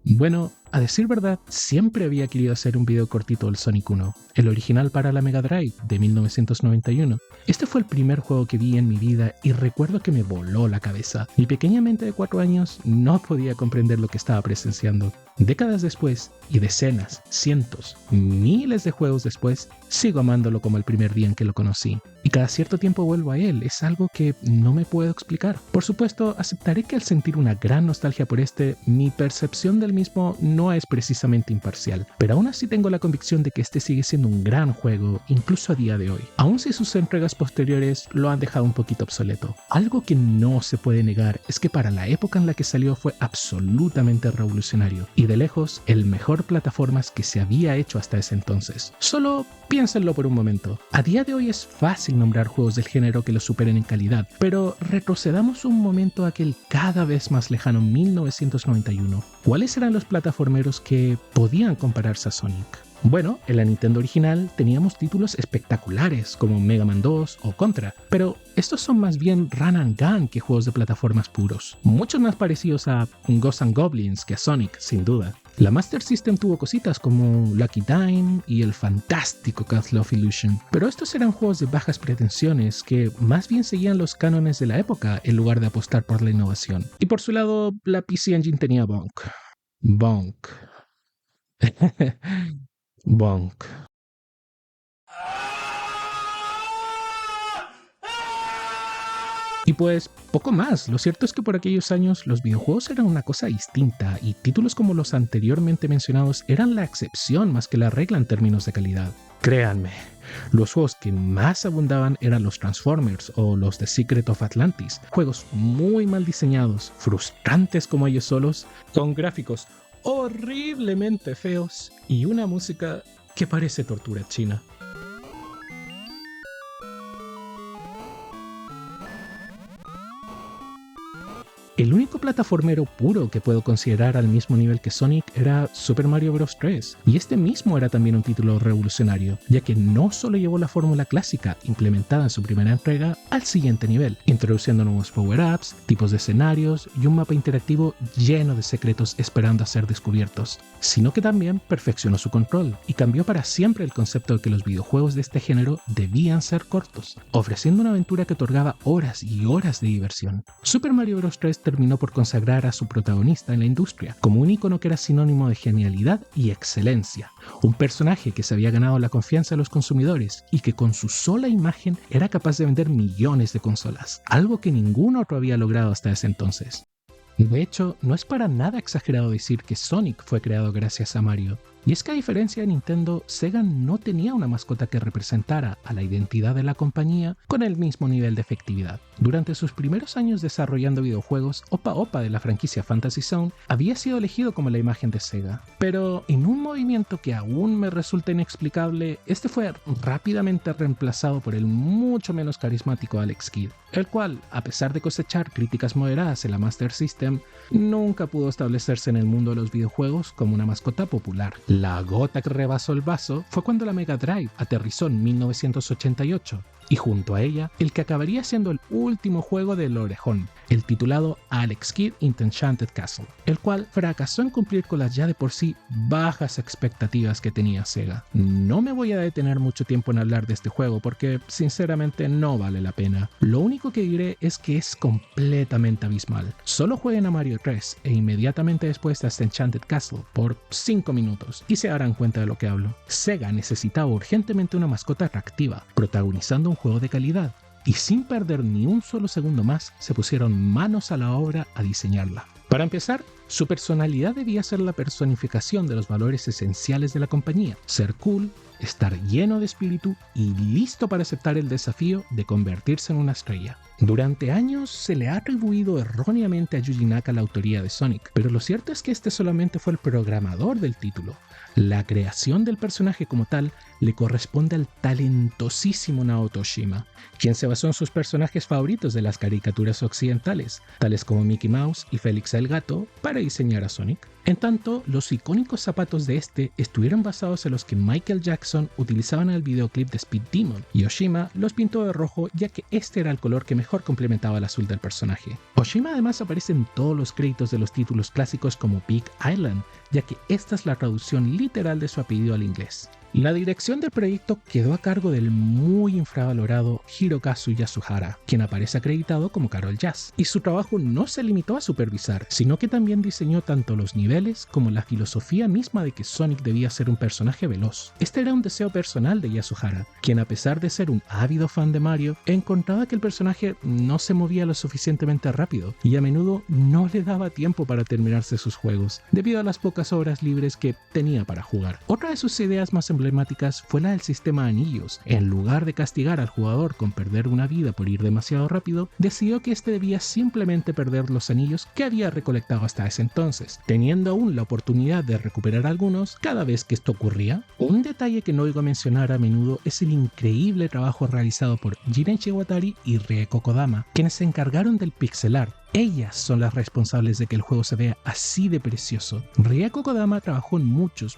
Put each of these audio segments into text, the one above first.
Bueno, a decir verdad, siempre había querido hacer un video cortito del Sonic 1, el original para la Mega Drive de 1991. Este fue el primer juego que vi en mi vida y recuerdo que me voló la cabeza. Mi pequeña mente de 4 años no podía comprender lo que estaba presenciando. Décadas después, y decenas, cientos, miles de juegos después, sigo amándolo como el primer día en que lo conocí. Y cada cierto tiempo vuelvo a él, es algo que no me puedo explicar. Por supuesto, aceptaré que al sentir una gran nostalgia por este, mi percepción del mismo no es precisamente imparcial, pero aún así tengo la convicción de que este sigue siendo un gran juego, incluso a día de hoy, aun si sus entregas posteriores lo han dejado un poquito obsoleto. Algo que no se puede negar es que para la época en la que salió fue absolutamente revolucionario, y de lejos el mejor plataformas que se había hecho hasta ese entonces. Solo piénsenlo por un momento. A día de hoy es fácil nombrar juegos del género que lo superen en calidad, pero retrocedamos un momento a aquel cada vez más lejano 1991. ¿Cuáles eran los plataformeros que podían compararse a Sonic? Bueno, en la Nintendo original teníamos títulos espectaculares como Mega Man 2 o Contra, pero estos son más bien run and gun que juegos de plataformas puros, mucho más parecidos a Ghosts and Goblins que a Sonic, sin duda. La Master System tuvo cositas como Lucky Dime y el fantástico Castle of Illusion, pero estos eran juegos de bajas pretensiones que más bien seguían los cánones de la época en lugar de apostar por la innovación. Y por su lado, la PC Engine tenía Bonk. Bonk. Bonk. Y pues poco más, lo cierto es que por aquellos años los videojuegos eran una cosa distinta y títulos como los anteriormente mencionados eran la excepción más que la regla en términos de calidad. Créanme, los juegos que más abundaban eran los Transformers o los The Secret of Atlantis, juegos muy mal diseñados, frustrantes como ellos solos, con gráficos horriblemente feos y una música que parece tortura china. El único plataformero puro que puedo considerar al mismo nivel que Sonic era Super Mario Bros. 3, y este mismo era también un título revolucionario, ya que no solo llevó la fórmula clásica implementada en su primera entrega al siguiente nivel, introduciendo nuevos power-ups, tipos de escenarios y un mapa interactivo lleno de secretos esperando a ser descubiertos, sino que también perfeccionó su control y cambió para siempre el concepto de que los videojuegos de este género debían ser cortos, ofreciendo una aventura que otorgaba horas y horas de diversión. Super Mario Bros. 3 terminó por consagrar a su protagonista en la industria, como un icono que era sinónimo de genialidad y excelencia, un personaje que se había ganado la confianza de los consumidores y que con su sola imagen era capaz de vender millones de consolas, algo que ningún otro había logrado hasta ese entonces. De hecho, no es para nada exagerado decir que Sonic fue creado gracias a Mario. Y es que a diferencia de Nintendo, Sega no tenía una mascota que representara a la identidad de la compañía con el mismo nivel de efectividad. Durante sus primeros años desarrollando videojuegos, Opa Opa de la franquicia Fantasy Zone había sido elegido como la imagen de Sega. Pero en un movimiento que aún me resulta inexplicable, este fue rápidamente reemplazado por el mucho menos carismático Alex Kidd, el cual, a pesar de cosechar críticas moderadas en la Master System, nunca pudo establecerse en el mundo de los videojuegos como una mascota popular. La gota que rebasó el vaso fue cuando la Mega Drive aterrizó en 1988, y junto a ella, el que acabaría siendo el último juego del orejón, el titulado Alex Kidd in the Enchanted Castle, el cual fracasó en cumplir con las ya de por sí bajas expectativas que tenía Sega. No me voy a detener mucho tiempo en hablar de este juego porque sinceramente no vale la pena. Lo único que diré es que es completamente abismal. Solo jueguen a Mario 3 e inmediatamente después a The Enchanted Castle por 5 minutos y se darán cuenta de lo que hablo. Sega necesitaba urgentemente una mascota atractiva, protagonizando un juego de calidad, y sin perder ni un solo segundo más, se pusieron manos a la obra a diseñarla. Para empezar, su personalidad debía ser la personificación de los valores esenciales de la compañía: ser cool, estar lleno de espíritu y listo para aceptar el desafío de convertirse en una estrella. Durante años se le ha atribuido erróneamente a Yuji Naka la autoría de Sonic, pero lo cierto es que este solamente fue el programador del título. La creación del personaje como tal le corresponde al talentosísimo Naoto Oshima, quien se basó en sus personajes favoritos de las caricaturas occidentales, tales como Mickey Mouse y Félix el Gato, para diseñar a Sonic. En tanto, los icónicos zapatos de este estuvieron basados en los que Michael Jackson utilizaba en el videoclip de Speed Demon, y Oshima los pintó de rojo ya que este era el color que mejor mejor complementaba el azul del personaje. Oshima además aparece en todos los créditos de los títulos clásicos como Big Island, ya que esta es la traducción literal de su apellido al inglés. La dirección del proyecto quedó a cargo del muy infravalorado Hirokazu Yasuhara, quien aparece acreditado como Carol Jazz, y su trabajo no se limitó a supervisar, sino que también diseñó tanto los niveles como la filosofía misma de que Sonic debía ser un personaje veloz. Este era un deseo personal de Yasuhara, quien a pesar de ser un ávido fan de Mario, encontraba que el personaje no se movía lo suficientemente rápido y a menudo no le daba tiempo para terminarse sus juegos, debido a las pocas horas libres que tenía para jugar. Otra de sus ideas más emblemáticas fue la del sistema anillos. En lugar de castigar al jugador con perder una vida por ir demasiado rápido, decidió que este debía simplemente perder los anillos que había recolectado hasta ese entonces, teniendo aún la oportunidad de recuperar algunos cada vez que esto ocurría. Un detalle que no oigo mencionar a menudo es el increíble trabajo realizado por Jineichi Watari y Rieko Kodama, quienes se encargaron del pixel art. Ellas son las responsables de que el juego se vea así de precioso. Rieko Kodama trabajó en muchos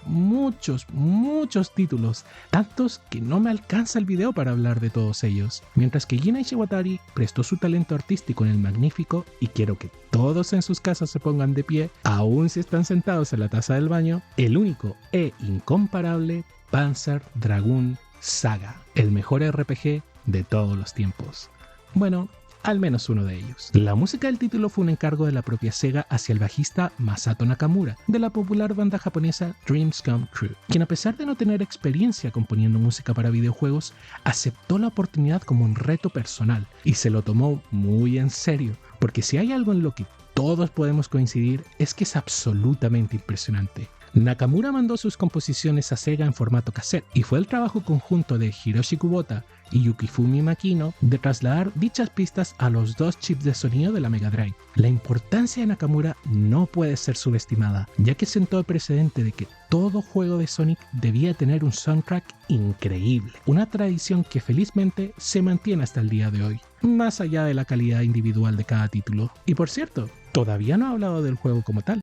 títulos, tantos que no me alcanza el video para hablar de todos ellos. Mientras que Jineichi Watari prestó su talento artístico en el magnífico, y quiero que todos en sus casas se pongan de pie, aún si están sentados en la taza del baño, el único e incomparable Panzer Dragoon Saga, el mejor RPG de todos los tiempos. Bueno, al menos uno de ellos. La música del título fue un encargo de la propia Sega hacia el bajista Masato Nakamura, de la popular banda japonesa Dreams Come True, quien a pesar de no tener experiencia componiendo música para videojuegos, aceptó la oportunidad como un reto personal y se lo tomó muy en serio, porque si hay algo en lo que todos podemos coincidir es que es absolutamente impresionante. Nakamura mandó sus composiciones a Sega en formato cassette y fue el trabajo conjunto de Hiroshi Kubota y Yukifumi Makino de trasladar dichas pistas a los dos chips de sonido de la Mega Drive. La importancia de Nakamura no puede ser subestimada, ya que sentó el precedente de que todo juego de Sonic debía tener un soundtrack increíble, una tradición que felizmente se mantiene hasta el día de hoy, más allá de la calidad individual de cada título. Y por cierto, todavía no he hablado del juego como tal.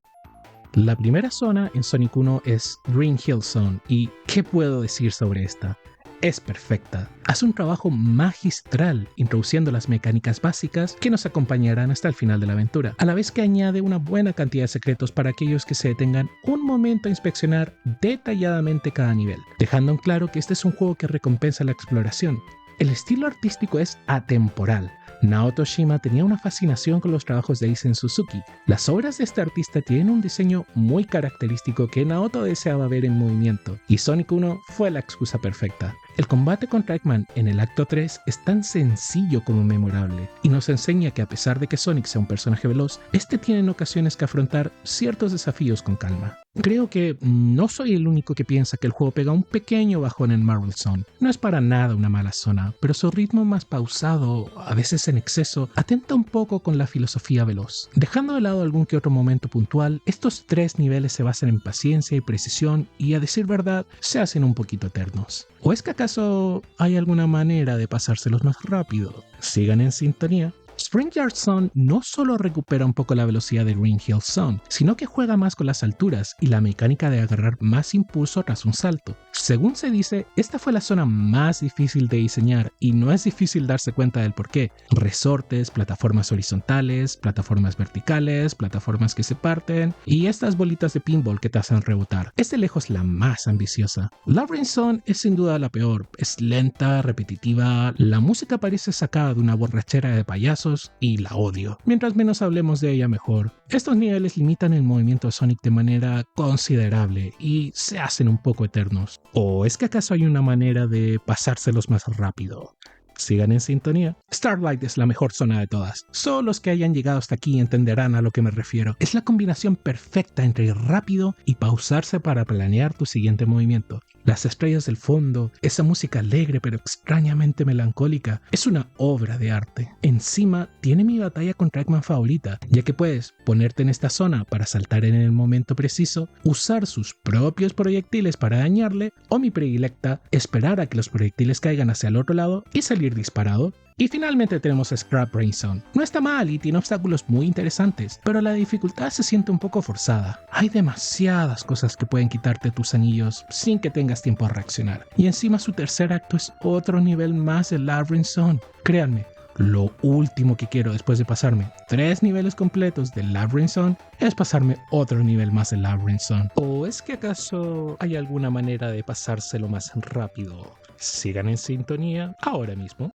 La primera zona en Sonic 1 es Green Hill Zone, y ¿qué puedo decir sobre esta? Es perfecta. Hace un trabajo magistral introduciendo las mecánicas básicas que nos acompañarán hasta el final de la aventura, a la vez que añade una buena cantidad de secretos para aquellos que se detengan un momento a inspeccionar detalladamente cada nivel, dejando en claro que este es un juego que recompensa la exploración. El estilo artístico es atemporal. Naoto Oshima tenía una fascinación con los trabajos de Isen Suzuki. Las obras de este artista tienen un diseño muy característico que Naoto deseaba ver en movimiento, y Sonic 1 fue la excusa perfecta. El combate contra Eggman en el acto 3 es tan sencillo como memorable, y nos enseña que a pesar de que Sonic sea un personaje veloz, este tiene en ocasiones que afrontar ciertos desafíos con calma. Creo que no soy el único que piensa que el juego pega un pequeño bajón en Marble Zone. No es para nada una mala zona, pero su ritmo más pausado, a veces en exceso, atenta un poco con la filosofía veloz. Dejando de lado algún que otro momento puntual, estos 3 niveles se basan en paciencia y precisión y, a decir verdad, se hacen un poquito eternos. ¿O es que acaso hay alguna manera de pasárselos más rápido? Sigan en sintonía. Spring Yard Zone no solo recupera un poco la velocidad de Green Hill Zone, sino que juega más con las alturas y la mecánica de agarrar más impulso tras un salto. Según se dice, esta fue la zona más difícil de diseñar y no es difícil darse cuenta del porqué. Resortes, plataformas horizontales, plataformas verticales, plataformas que se parten y estas bolitas de pinball que te hacen rebotar. Es de lejos la más ambiciosa. Labyrinth Zone es sin duda la peor. Es lenta, repetitiva, la música parece sacada de una borrachera de payasos y la odio. Mientras menos hablemos de ella mejor. Estos niveles limitan el movimiento de Sonic de manera considerable y se hacen un poco eternos. ¿O es que acaso hay una manera de pasárselos más rápido? Sigan en sintonía. Starlight es la mejor zona de todas. Solo los que hayan llegado hasta aquí entenderán a lo que me refiero. Es la combinación perfecta entre ir rápido y pausarse para planear tu siguiente movimiento. Las estrellas del fondo, esa música alegre pero extrañamente melancólica, es una obra de arte. Encima, tiene mi batalla contra Eggman favorita, ya que puedes ponerte en esta zona para saltar en el momento preciso, usar sus propios proyectiles para dañarle, o mi predilecta, esperar a que los proyectiles caigan hacia el otro lado y salir disparado. Y finalmente tenemos Scrap Brain Zone. No está mal y tiene obstáculos muy interesantes, pero la dificultad se siente un poco forzada. Hay demasiadas cosas que pueden quitarte tus anillos sin que tengas tiempo a reaccionar. Y encima su tercer acto es otro nivel más de Labyrinth Zone. Créanme, Lo último que quiero después de pasarme 3 niveles completos del Labyrinth Zone es pasarme otro nivel más del Labyrinth Zone. ¿O es que acaso hay alguna manera de pasárselo más rápido? Sigan en sintonía ahora mismo.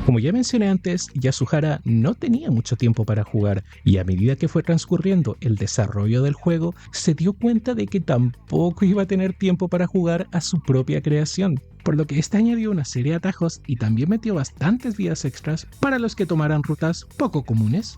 Como ya mencioné antes, Yasuhara no tenía mucho tiempo para jugar y a medida que fue transcurriendo el desarrollo del juego, se dio cuenta de que tampoco iba a tener tiempo para jugar a su propia creación, por lo que este añadió una serie de atajos y también metió bastantes vidas extras para los que tomaran rutas poco comunes.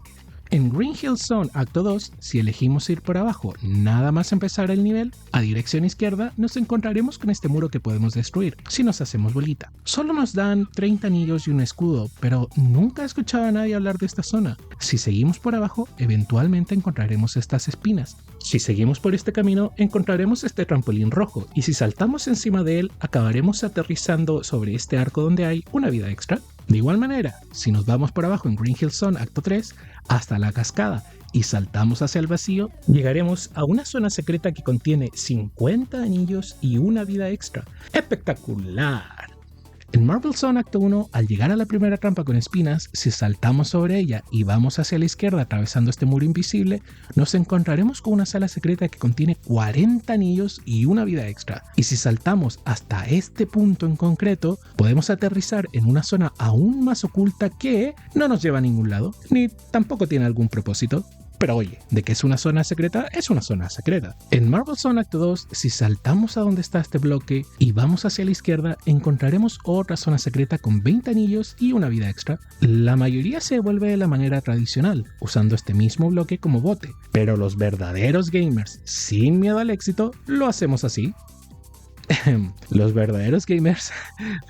En Green Hill Zone Acto 2, si elegimos ir por abajo nada más empezar el nivel, a dirección izquierda nos encontraremos con este muro que podemos destruir si nos hacemos bolita. Solo nos dan 30 anillos y un escudo, pero nunca he escuchado a nadie hablar de esta zona. Si seguimos por abajo, eventualmente encontraremos estas espinas. Si seguimos por este camino, encontraremos este trampolín rojo, y si saltamos encima de él, acabaremos aterrizando sobre este arco donde hay una vida extra. De igual manera, si nos vamos por abajo en Green Hill Zone Acto 3 hasta la cascada y saltamos hacia el vacío, llegaremos a una zona secreta que contiene 50 anillos y una vida extra. ¡Espectacular! En Marble Zone Acto 1, al llegar a la primera trampa con espinas, si saltamos sobre ella y vamos hacia la izquierda atravesando este muro invisible, nos encontraremos con una sala secreta que contiene 40 anillos y una vida extra. Y si saltamos hasta este punto en concreto, podemos aterrizar en una zona aún más oculta que no nos lleva a ningún lado, ni tampoco tiene algún propósito. Pero oye, de que es una zona secreta, es una zona secreta. En Marble Zone Acto 2, si saltamos a donde está este bloque y vamos hacia la izquierda, encontraremos otra zona secreta con 20 anillos y una vida extra. La mayoría se devuelve de la manera tradicional, usando este mismo bloque como bote, pero los verdaderos gamers, sin miedo al éxito, lo hacemos así. Los verdaderos gamers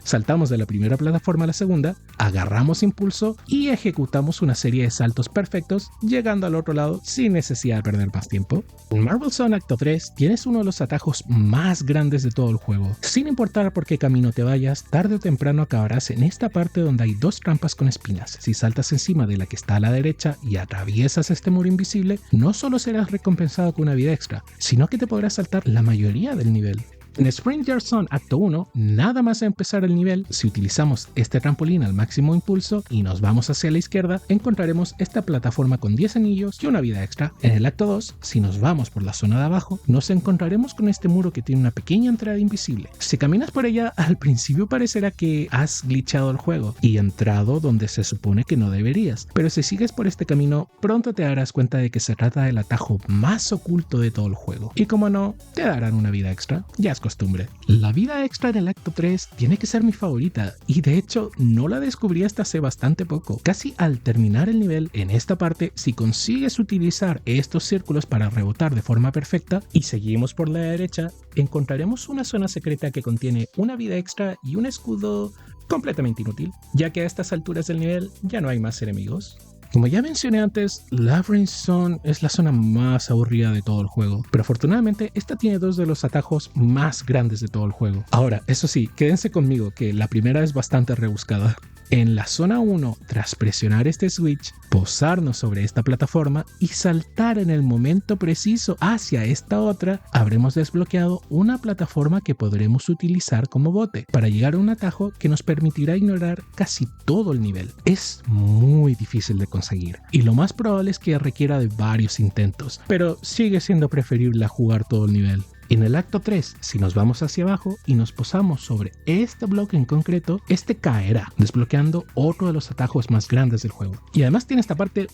saltamos de la primera plataforma a la segunda, agarramos impulso y ejecutamos una serie de saltos perfectos, llegando al otro lado sin necesidad de perder más tiempo. En Marble Zone Acto 3 tienes uno de los atajos más grandes de todo el juego. Sin importar por qué camino te vayas, tarde o temprano acabarás en esta parte donde hay dos trampas con espinas. Si saltas encima de la que está a la derecha y atraviesas este muro invisible, no solo serás recompensado con una vida extra, sino que te podrás saltar la mayoría del nivel. En Spring Yard Zone Acto 1, nada más a empezar el nivel, si utilizamos este trampolín al máximo impulso y nos vamos hacia la izquierda, encontraremos esta plataforma con 10 anillos y una vida extra. En el Acto 2, si nos vamos por la zona de abajo, nos encontraremos con este muro que tiene una pequeña entrada invisible. Si caminas por ella, al principio parecerá que has glitchado el juego y entrado donde se supone que no deberías, pero si sigues por este camino, pronto te darás cuenta de que se trata del atajo más oculto de todo el juego. Y como no, te darán una vida extra. Ya es costumbre. La vida extra en el Acto 3 tiene que ser mi favorita y de hecho no la descubrí hasta hace bastante poco. Casi al terminar el nivel, en esta parte, si consigues utilizar estos círculos para rebotar de forma perfecta y seguimos por la derecha, encontraremos una zona secreta que contiene una vida extra y un escudo completamente inútil, ya que a estas alturas del nivel ya no hay más enemigos. Como ya mencioné antes, Labyrinth Zone es la zona más aburrida de todo el juego, pero afortunadamente esta tiene dos de los atajos más grandes de todo el juego. Ahora, eso sí, quédense conmigo que la primera es bastante rebuscada. En la zona 1, tras presionar este switch, posarnos sobre esta plataforma y saltar en el momento preciso hacia esta otra, habremos desbloqueado una plataforma que podremos utilizar como bote para llegar a un atajo que nos permitirá ignorar casi todo el nivel. Es muy difícil de conseguir y lo más probable es que requiera de varios intentos, pero sigue siendo preferible a jugar todo el nivel. En el Acto 3, si nos vamos hacia abajo y nos posamos sobre este bloque en concreto, este caerá, desbloqueando otro de los atajos más grandes del juego. Y además tiene esta parte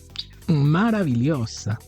maravillosa.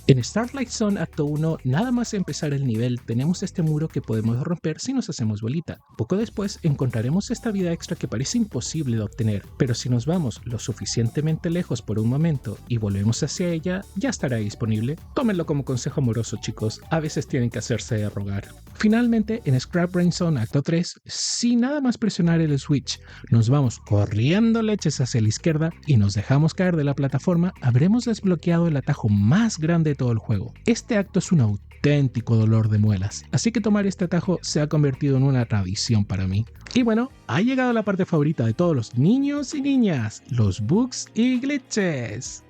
En Starlight Zone Acto 1, nada más empezar el nivel, tenemos este muro que podemos romper si nos hacemos bolita. Poco después encontraremos esta vida extra que parece imposible de obtener, pero si nos vamos lo suficientemente lejos por un momento y volvemos hacia ella, ya estará disponible. Tómenlo como consejo amoroso, chicos, a veces tienen que hacerse de rogar. Finalmente, en Scrap Brain Zone Acto 3, sin nada más presionar el switch, nos vamos corriendo leches hacia la izquierda y nos dejamos caer de la plataforma, habremos desbloqueado el atajo más grande de todo el juego. Este acto es un auténtico dolor de muelas, así que tomar este atajo se ha convertido en una tradición para mí. Y bueno, ha llegado la parte favorita de todos los niños y niñas, los bugs y glitches.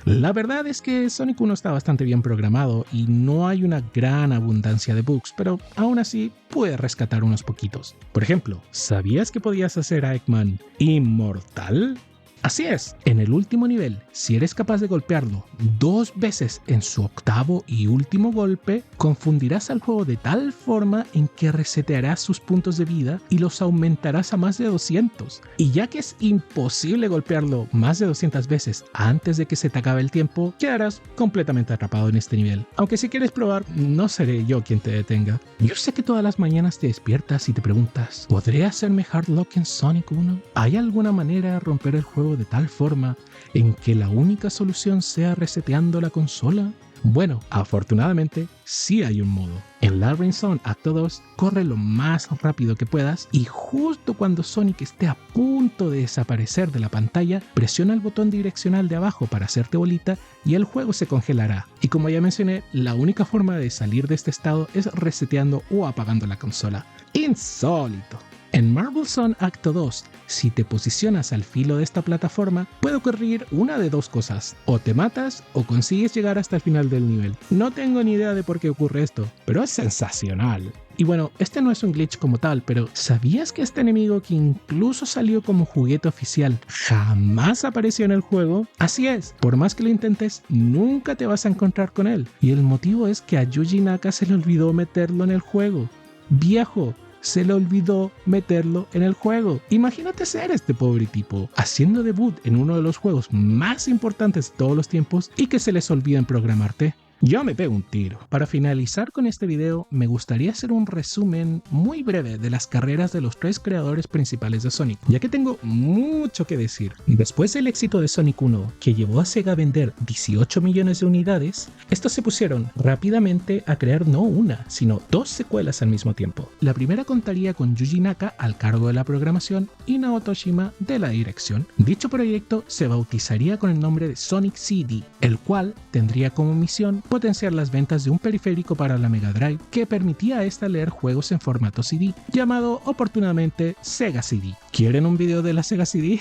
La verdad es que Sonic 1 está bastante bien programado y no hay una gran abundancia de bugs, pero aún así puede rescatar unos poquitos. Por ejemplo, ¿sabías que podías hacer a Eggman inmortal? Así es, en el último nivel, si eres capaz de golpearlo 2 veces en su octavo y último golpe, confundirás al juego de tal forma en que resetearás sus puntos de vida y los aumentarás a más de 200. Y ya que es imposible golpearlo más de 200 veces antes de que se te acabe el tiempo, quedarás completamente atrapado en este nivel. Aunque si quieres probar, no seré yo quien te detenga. Yo sé que todas las mañanas te despiertas y te preguntas, ¿podré hacerme hardlock en Sonic 1? ¿Hay alguna manera de romper el juego de tal forma en que la única solución sea reseteando la consola? Bueno, afortunadamente sí hay un modo. En Labyrinth Zone Acto 2, corre lo más rápido que puedas y justo cuando Sonic esté a punto de desaparecer de la pantalla, presiona el botón direccional de abajo para hacerte bolita y el juego se congelará. Y como ya mencioné, la única forma de salir de este estado es reseteando o apagando la consola. ¡Insólito! En Marble Zone Acto 2, si te posicionas al filo de esta plataforma, puede ocurrir una de dos cosas: o te matas o consigues llegar hasta el final del nivel. No tengo ni idea de por qué ocurre esto, pero es sensacional. Y bueno, este no es un glitch como tal, pero ¿sabías que este enemigo, que incluso salió como juguete oficial, jamás apareció en el juego? Así es, por más que lo intentes, nunca te vas a encontrar con él. Y el motivo es que a Yuji Naka se le olvidó meterlo en el juego. ¡Viejo! Se le olvidó meterlo en el juego. Imagínate ser este pobre tipo haciendo debut en uno de los juegos más importantes de todos los tiempos y que se les olvide en programarte. Yo me pego un tiro. Para finalizar con este video, me gustaría hacer un resumen muy breve de las carreras de los 3 creadores principales de Sonic, ya que tengo mucho que decir. Después del éxito de Sonic 1, que llevó a Sega a vender 18 millones de unidades, estos se pusieron rápidamente a crear no una, sino 2 secuelas al mismo tiempo. La primera contaría con Yuji Naka al cargo de la programación y Naoto Oshima de la dirección. Dicho proyecto se bautizaría con el nombre de Sonic CD, el cual tendría como misión potenciar las ventas de un periférico para la Mega Drive que permitía a esta leer juegos en formato CD, llamado oportunamente Sega CD. ¿Quieren un video de la Sega CD?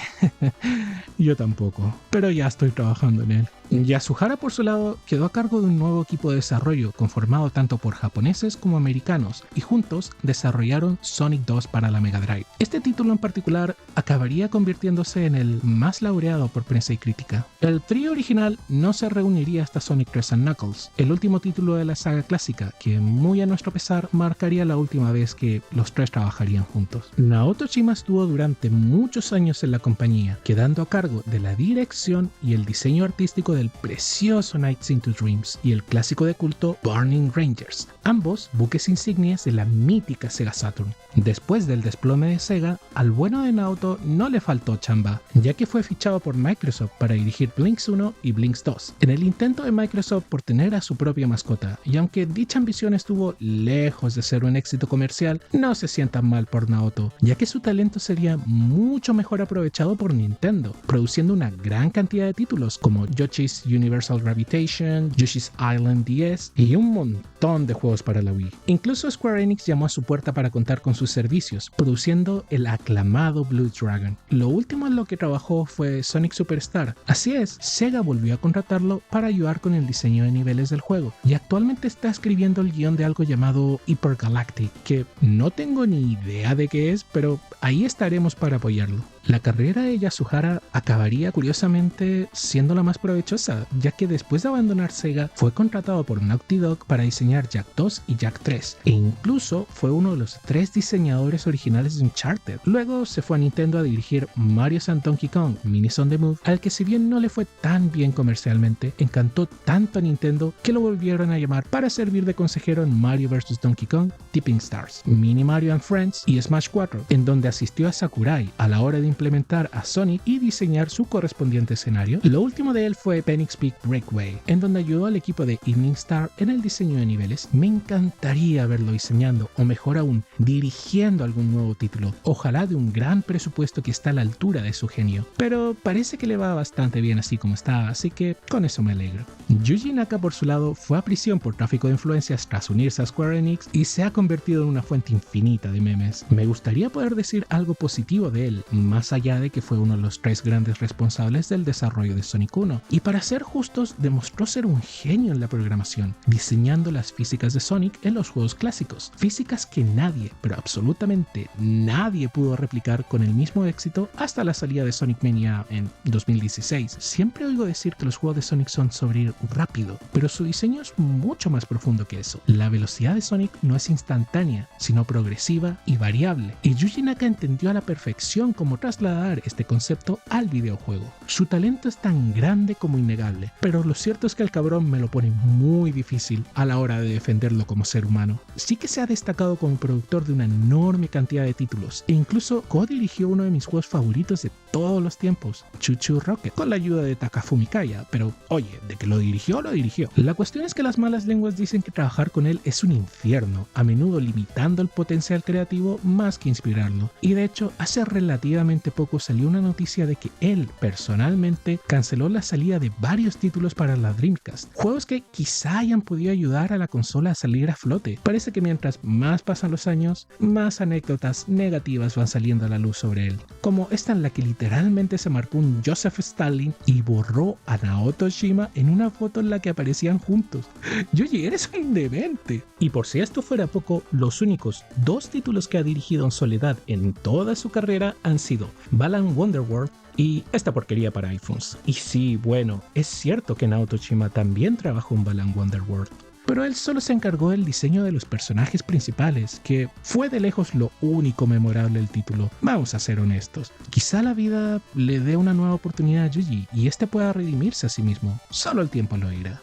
Yo tampoco, pero ya estoy trabajando en él. Yasuhara, por su lado, quedó a cargo de un nuevo equipo de desarrollo conformado tanto por japoneses como americanos, y juntos desarrollaron Sonic 2 para la Mega Drive. Este título en particular acabaría convirtiéndose en el más laureado por prensa y crítica. El trío original no se reuniría hasta Sonic 3 and Knuckles, el último título de la saga clásica, que muy a nuestro pesar marcaría la última vez que los 3 trabajarían juntos. Naoto Oshima estuvo durante muchos años en la compañía, quedando a cargo de la dirección y el diseño artístico del precioso Nights into Dreams y el clásico de culto Burning Rangers, ambos buques insignias de la mítica Sega Saturn. Después del desplome de Sega, al bueno de Naoto no le faltó chamba, ya que fue fichado por Microsoft para dirigir Blinx 1 y Blinx 2, en el intento de Microsoft por tener a su propia mascota, y aunque dicha ambición estuvo lejos de ser un éxito comercial, no se sientan mal por Naoto, ya que su talento sería mucho mejor aprovechado por Nintendo, produciendo una gran cantidad de títulos como Yoshi's Universal Gravitation, Yoshi's Island DS y un montón de juegos para la Wii. Incluso Square Enix llamó a su puerta para contar con sus servicios, produciendo el aclamado Blue Dragon. Lo último en lo que trabajó fue Sonic Superstar. Así es, Sega volvió a contratarlo para ayudar con el diseño de niveles del juego, y actualmente está escribiendo el guión de algo llamado Hyper Galactic, que no tengo ni idea de qué es, pero ahí estaremos para apoyarlo. La carrera de Yasuhara acabaría curiosamente siendo la más provechosa, ya que después de abandonar Sega fue contratado por Naughty Dog para diseñar Jak 2 y Jak 3, e incluso fue uno de los 3 diseñadores originales de Uncharted. Luego se fue a Nintendo a dirigir Mario & Donkey Kong Minis on the Move, al que si bien no le fue tan bien comercialmente, encantó tanto a Nintendo que lo volvieron a llamar para servir de consejero en Mario vs Donkey Kong, Tipping Stars, Mini Mario and Friends y Smash 4, en donde asistió a Sakurai a la hora de implementar a Sonic y diseñar su correspondiente escenario. Lo último de él fue Phoenix Peak Breakaway, en donde ayudó al equipo de Evening Star en el diseño de niveles. Me encantaría verlo diseñando, o mejor aún, dirigiendo algún nuevo título, ojalá de un gran presupuesto que está a la altura de su genio, pero parece que le va bastante bien así como está, así que con eso me alegro. Yuji Naka, por su lado, fue a prisión por tráfico de influencias tras unirse a Square Enix y se ha convertido en una fuente infinita de memes. Me gustaría poder decir algo positivo de él, más más allá de que fue uno de los 3 grandes responsables del desarrollo de Sonic 1. Y para ser justos, demostró ser un genio en la programación, diseñando las físicas de Sonic en los juegos clásicos, físicas que nadie, pero absolutamente nadie pudo replicar con el mismo éxito hasta la salida de Sonic Mania en 2016. Siempre oigo decir que los juegos de Sonic son sobre ir rápido, pero su diseño es mucho más profundo que eso. La velocidad de Sonic no es instantánea, sino progresiva y variable, y Yuji Naka entendió a la perfección cómo trasladar este concepto al videojuego. Su talento es tan grande como innegable, pero lo cierto es que el cabrón me lo pone muy difícil a la hora de defenderlo como ser humano. Sí que se ha destacado como productor de una enorme cantidad de títulos, e incluso co-dirigió uno de mis juegos favoritos de todos los tiempos, Choo Choo Rocket, con la ayuda de Takafumi Kaya, pero oye, de que lo dirigió, lo dirigió. La cuestión es que las malas lenguas dicen que trabajar con él es un infierno, a menudo limitando el potencial creativo más que inspirarlo. Y de hecho, hace relativamente poco salió una noticia de que él personalmente canceló la salida de varios títulos para la Dreamcast, juegos que quizá hayan podido ayudar a la consola a salir a flote. Parece que mientras más pasan los años, más anécdotas negativas van saliendo a la luz sobre él, como esta en la que literalmente se marcó un Joseph Stalin y borró a Naoto Shima en una foto en la que aparecían juntos. Yuji, eres un demente. Y por si esto fuera poco, los únicos 2 títulos que ha dirigido en soledad en toda su carrera han sido Balan Wonderworld y esta porquería para iPhones. Y sí, bueno, es cierto que Naoto Shima también trabajó en Balan Wonderworld, pero él solo se encargó del diseño de los personajes principales, que fue de lejos lo único memorable del título. Vamos a ser honestos, quizá la vida le dé una nueva oportunidad a Yuji y este pueda redimirse a sí mismo, solo el tiempo lo dirá.